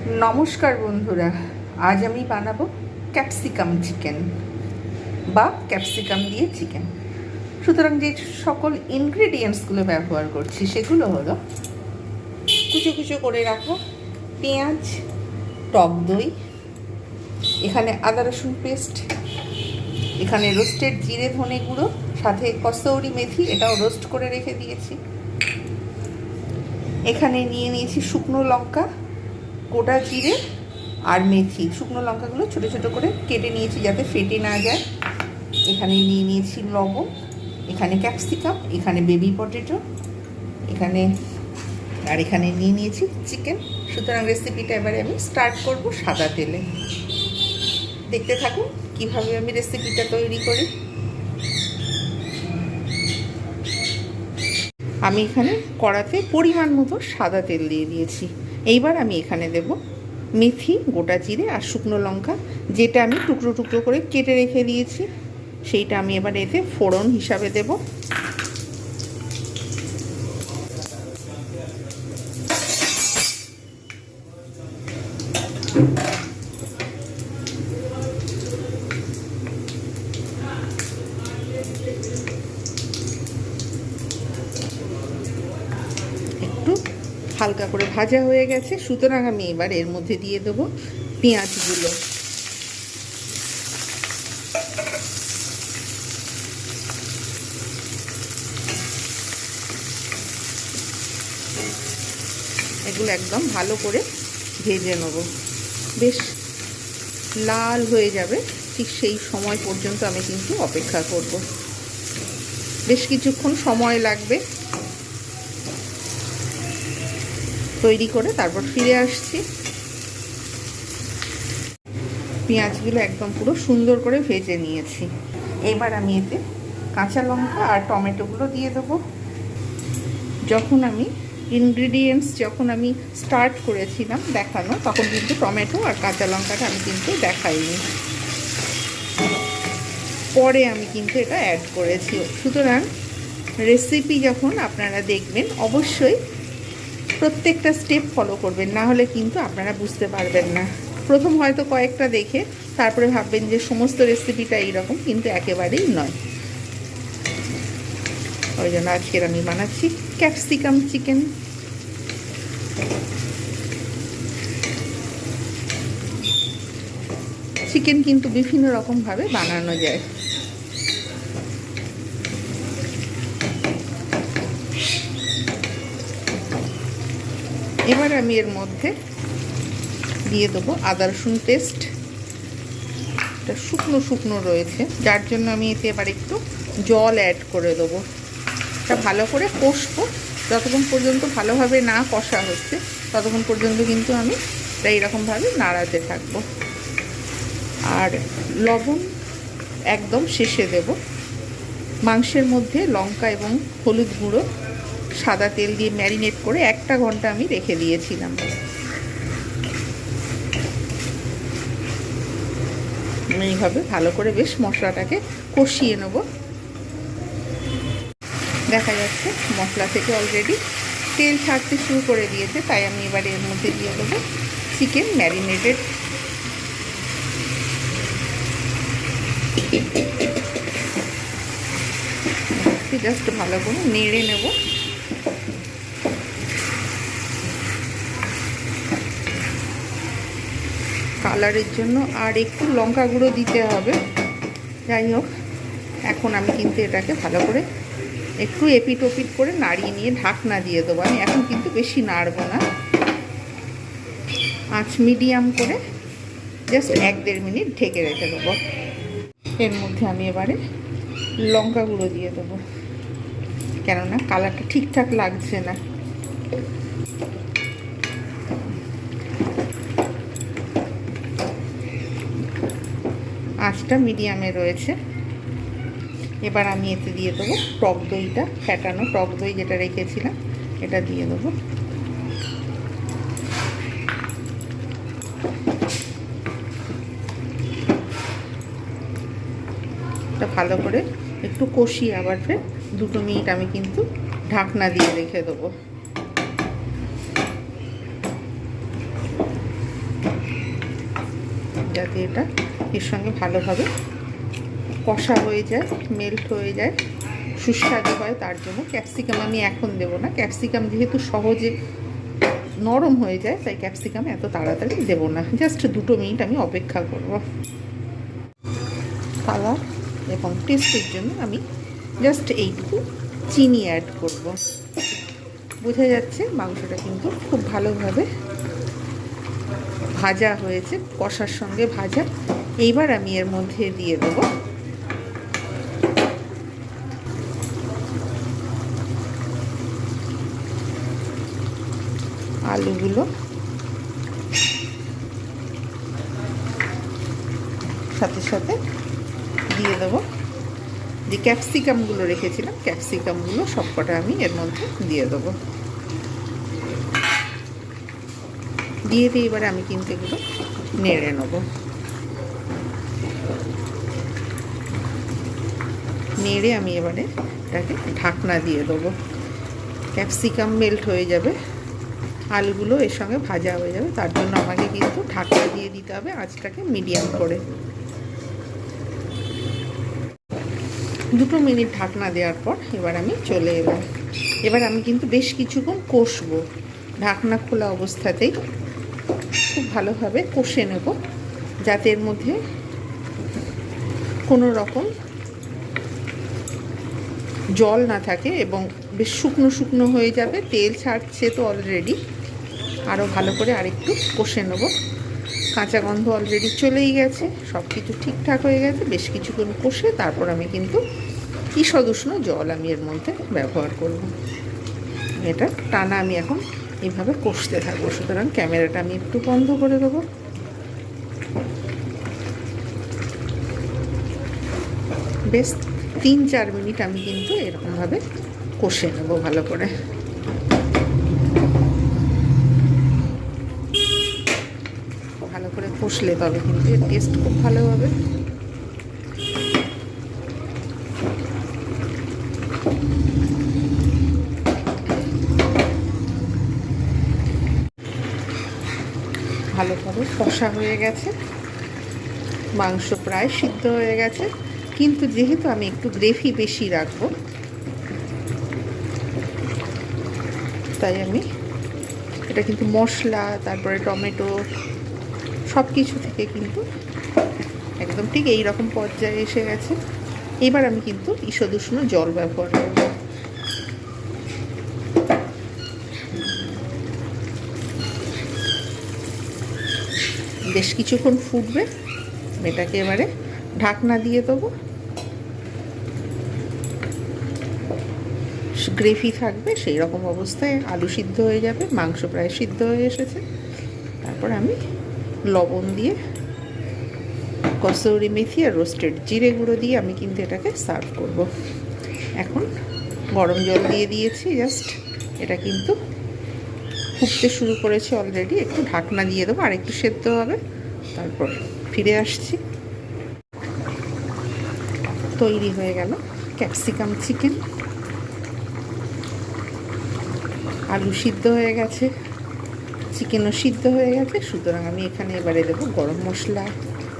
নমস্কার বন্ধুরা, আজ আমি বানাবো ক্যাপসিকাম চিকেন বা ক্যাপসিকাম দিয়ে চিকেন। সুতরাং যে সকল ইনগ্রেডিয়েন্টসগুলো ব্যবহার করছি সেগুলো হলো কুচো কুচো করে রাখা পেঁয়াজ, টক দই, এখানে আদা রসুন পেস্ট, এখানে রোস্টেড জিরে ধনে গুঁড়ো, সাথে কসৌরি মেথি, এটাও রোস্ট করে রেখে দিয়েছি। এখানে নিয়ে নিয়েছি শুকনো লঙ্কা, গোটা জিরে আর মেথি। শুকনো লঙ্কাগুলো ছোটো ছোটো করে কেটে নিয়েছি যাতে ফেটে না যায়। এখানে নিয়ে নিয়েছি লবণ, এখানে ক্যাপসিকাম, এখানে বেবি পটেটো, এখানে নিয়ে নিয়েছি চিকেন। সুতরাং রেসিপিটা এবারে আমি স্টার্ট করব সাদা তেলে। দেখতে থাকুন কীভাবে আমি রেসিপিটা তৈরি করি। আমি এখানে কড়াতে পরিমাণ মতো সাদা তেল দিয়ে দিয়েছি। এইবার আমি এখানে দেব মেথি, গোটা জিরে আর শুকনো লঙ্কা, যেটা আমি টুকরো টুকরো করে কেটে রেখে দিয়েছি। সেইটা আমি এবার এতে ফোড়ন হিসাবে দেব। একটু হালকা করে ভাজা হয়ে গেছে, সুতরাং আমি এবার এর মধ্যে দিয়ে দেবো পেঁয়াজগুলো। এগুলো একদম ভালো করে ভেজে নেব, বেশ লাল হয়ে যাবে, ঠিক সেই সময় পর্যন্ত আমি কিন্তু অপেক্ষা করব। বেশ কিছুক্ষণ সময় লাগবে তৈরি করে, তারপর ফিরে আসছি। পেঁয়াজগুলো একদম পুরো সুন্দর করে ভেজে নিয়েছি। এবার আমি এতে কাঁচা লঙ্কা আর টমেটোগুলো দিয়ে দেবো। যখন আমি স্টার্ট করেছিলাম দেখানো, তখন কিন্তু টমেটো আর কাঁচা লঙ্কাটা আমি কিন্তু দেখাইনি, পরে আমি কিন্তু এটা অ্যাড করেছি। সুতরাং রেসিপি যখন আপনারা দেখবেন অবশ্যই প্রত্যেকটা স্টেপ ফলো করবেন, না হলে কিন্তু আপনারা বুঝতে পারবেন না। প্রথম হয়তো কয়েকটা দেখে তারপরে ভাববেন যে সমস্ত রেসিপিটা এইরকম, কিন্তু একেবারেই নয়। ওই জন্য আজকের আমি বানাচ্ছি ক্যাপসিকাম চিকেন। চিকেন কিন্তু বিভিন্ন রকমভাবে বানানো যায়। এবার আমি এর মধ্যে দিয়ে দেবো আদা রসুন পেস্ট। এটা শুকনো শুকনো রয়েছে, যার জন্য আমি এতে এবার একটু জল অ্যাড করে দেবো। এটা ভালো করে কষবো, যতক্ষণ পর্যন্ত ভালোভাবে না কষা হচ্ছে ততক্ষণ পর্যন্ত কিন্তু আমি এটা এইরকমভাবে নাড়াতে থাকবো। আর লবণ একদম শেষে দেব। মাংসের মধ্যে লঙ্কা এবং হলুদ গুঁড়ো সাদা তেল দিয়ে ম্যারিনেট করে 1 ঘন্টা আমি রেখে দিয়েছিলাম। এইভাবে ভালো করে বেশ মশলাটাকে কষিয়ে নেব। দেখা যাচ্ছে মশলা থেকে অলরেডি তেল ছাড়তে শুরু করে দিয়েছে, তাই আমি এবার এর মধ্যে দিয়ে দেবো চিকেন ম্যারিনেটেড। জাস্ট ভালো করে নেড়ে নেব। কালারের জন্য আর একটু লঙ্কা গুঁড়ো দিতে হবে। যাই হোক, এখন আমি কিন্তু এটাকে ভালো করে একটু এপিট ওপিট করে নাড়িয়ে নিয়ে ঢাকনা দিয়ে দেবো। আমি এখন কিন্তু বেশি নাড়বো না, আঁচ মিডিয়াম করে জাস্ট 1-1.5 মিনিট ঢেকে রেখে দেবো। এর মধ্যে আমি এবারে লঙ্কা গুঁড়ো দিয়ে দেবো, কেননা কালারটা ঠিকঠাক লাগছে না। আঁচটা মিডিয়ামে রয়েছে। এবার আমি এতে দিয়ে দেবো টক দইটা, ফ্যাটানো টক দই যেটা রেখেছিলাম, এটা দিয়ে দেবো। এটা ভালো করে একটু কষিয়ে আবার ফের 2 মিনিট আমি কিন্তু ঢাকনা দিয়ে রেখে দেবো। যাতে এটা এর সঙ্গে ভালোভাবে কষা হয়ে যায়, মেল্ট হয়ে যায়, সুস্বাদু হয়। তার জন্য ক্যাপসিকাম আমি এখন দেবো না, ক্যাপসিকাম যেহেতু সহজে নরম হয়ে যায় তাই ক্যাপসিকাম এত তাড়াতাড়ি দেবো না। জাস্ট 2 মিনিট আমি অপেক্ষা করব। কালার এবং টেস্টের জন্য আমি জাস্ট এইটুকু চিনি অ্যাড করব। বোঝা যাচ্ছে মাংসটা কিন্তু খুব ভালোভাবে ভাজা হয়েছে, কষার সঙ্গে ভাজা। এইবার আমি এর মধ্যে দিয়ে দেবো আলুগুলো, সাথে সাথে দিয়ে দেবো যে ক্যাপসিকামগুলো রেখেছিলাম, ক্যাপসিকামগুলো সবকটা আমি এর মধ্যে দিয়ে দেবো। দিয়ে এবারে আমি কিন্তু এগুলো নেড়ে নেব। নেড়ে আমি এবারে এটাকে ঢাকনা দিয়ে দেবো। ক্যাপসিকাম মেল্ট হয়ে যাবে, আলুগুলো এর সঙ্গে ভাজা হয়ে যাবে, তার জন্য আমাকে কিন্তু ঢাকনা দিয়ে দিতে হবে, আঁচটাকে মিডিয়াম করে। 2 মিনিট ঢাকনা দেওয়ার পর এবার আমি চলে এলাম। এবার আমি কিন্তু বেশ কিছুক্ষণ কষবো, ঢাকনা খোলা অবস্থাতেই খুব ভালোভাবে কষে নেব, যাতে এর মধ্যে কোনো রকম জল না থাকে এবং বেশ শুকনো শুকনো হয়ে যাবে। তেল ছাড়ছে তো অলরেডি, আরও ভালো করে আরেকটু কষে নেব। কাঁচা গন্ধ অলরেডি চলেই গেছে, সব কিছু ঠিকঠাক হয়ে গেছে। বেশ কিছুক্ষণ কষে তারপর আমি কিন্তু ঈষদ উষ্ণ জল আমি এর মধ্যে ব্যবহার করব। এটা টানা আমি এখন এইভাবে কষতে থাকবো, সুতরাং ক্যামেরাটা আমি একটু বন্ধ করে দেবো। বেশ 3-4 মিনিট আমি কিন্তু এরকমভাবে কষে নেব ভালো করে। ভালো করে কষলে তবে কিন্তু এর টেস্ট খুব ভালো হবে। ভালোভাবে কষা হয়ে গেছে, মাংস প্রায় সিদ্ধ হয়ে গেছে, কিন্তু যেহেতু আমি একটু গ্রেভি বেশি রাখবো তাই আমি এটা কিন্তু মশলা, তারপরে টমেটো সব কিছু থেকে কিন্তু একদম ঠিক এই রকম পর্যায়ে এসে গেছে। এবার আমি কিন্তু ঈষদ উষ্ণ জল ব্যবহার করব। বেশ কিছুক্ষণ ফুটবে, এটাকে এবারে ঢাকনা দিয়ে দেবো। গ্রেভি থাকবে সেই রকম অবস্থায়, আলু সিদ্ধ হয়ে যাবে, মাংস প্রায় সিদ্ধ হয়ে এসেছে। তারপর আমি লবণ দিয়ে, কসুরি মেথি আর রোস্টেড জিরে গুঁড়ো দিয়ে আমি কিন্তু এটাকে সার্ভ করব। এখন গরম জল দিয়ে দিয়েছি, জাস্ট এটা কিন্তু ফুটতে শুরু করেছে অলরেডি। একটু ঢাকনা দিয়ে দেবো, আর একটু সেদ্ধ হবে, তারপর ফিরে আসছি। তৈরি হয়ে গেল ক্যাপসিকাম চিকেন। আলু সিদ্ধ হয়ে গেছে, চিকেনও সিদ্ধ হয়ে গেছে, সুতরাং আমি এখানে এবারে দেবো গরম মশলা,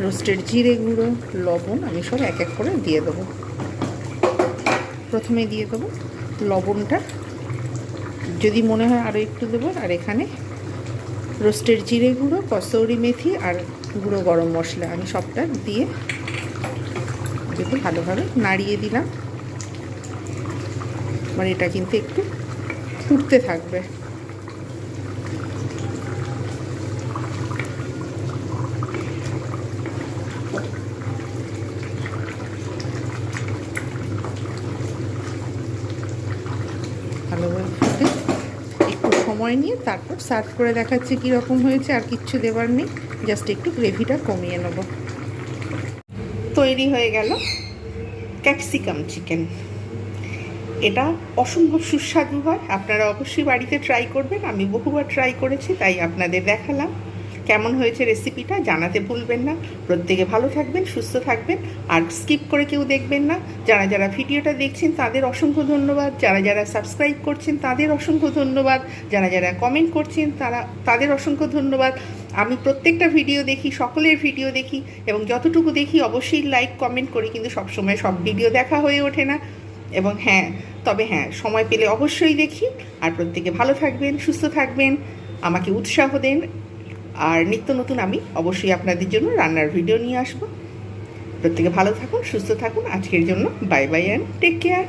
রোস্টেড জিরে গুঁড়ো, লবণ আমি সব এক এক করে দিয়ে দেবো। প্রথমে দিয়ে দেবো লবণটা, যদি মনে হয় আরও একটু দেবো। আর এখানে রোস্টেড জিরে গুঁড়ো, কসুরি মেথি আর গুঁড়ো গরম মশলা আমি সবটা দিয়ে একটু ভালোভাবে নাড়িয়ে দিলাম। মানে এটা কিন্তু একটু ফুটতে থাকবে। ভালোভাবে ফুটে একটু সময় নিয়ে তারপর সার্ভ করে দেখাচ্ছি কীরকম হয়েছে। আর কিচ্ছু দেবার নেই, জাস্ট একটু গ্রেভিটা কমিয়ে নেব। তৈরি হয়ে গেল ক্যাপসিকাম চিকেন। এটা অসম্ভব সুস্বাদু হয়, আপনারা অবশ্যই বাড়িতে ট্রাই করবেন। আমি বহুবার ট্রাই করেছি, তাই আপনাদের দেখালাম। কেমন হয়েছে রেসিপিটা জানাতে ভুলবেন না। প্রত্যেকে ভালো থাকবেন, সুস্থ থাকবেন, আর স্কিপ করে কেউ দেখবেন না। যারা যারা ভিডিওটা দেখছেন তাদের অসংখ্য ধন্যবাদ, যারা যারা সাবস্ক্রাইব করছেন তাদের অসংখ্য ধন্যবাদ, যারা যারা কমেন্ট করছেন তাদের অসংখ্য ধন্যবাদ। আমি প্রত্যেকটা ভিডিও দেখি, সকলের ভিডিও দেখি, এবং যতটুকু দেখি অবশ্যই লাইক কমেন্ট করি, কিন্তু সবসময় সব ভিডিও দেখা হয়ে ওঠে না। এবং তবে সময় পেলে অবশ্যই দেখি। আর প্রত্যেকে ভালো থাকবেন, সুস্থ থাকবেন, আমাকে উৎসাহ দেন। আর নিত্য নতুন আমি অবশ্যই আপনাদের জন্য রান্নার ভিডিও নিয়ে আসবো। প্রত্যেকে ভালো থাকুন, সুস্থ থাকুন। আজকের জন্য bye bye and take care.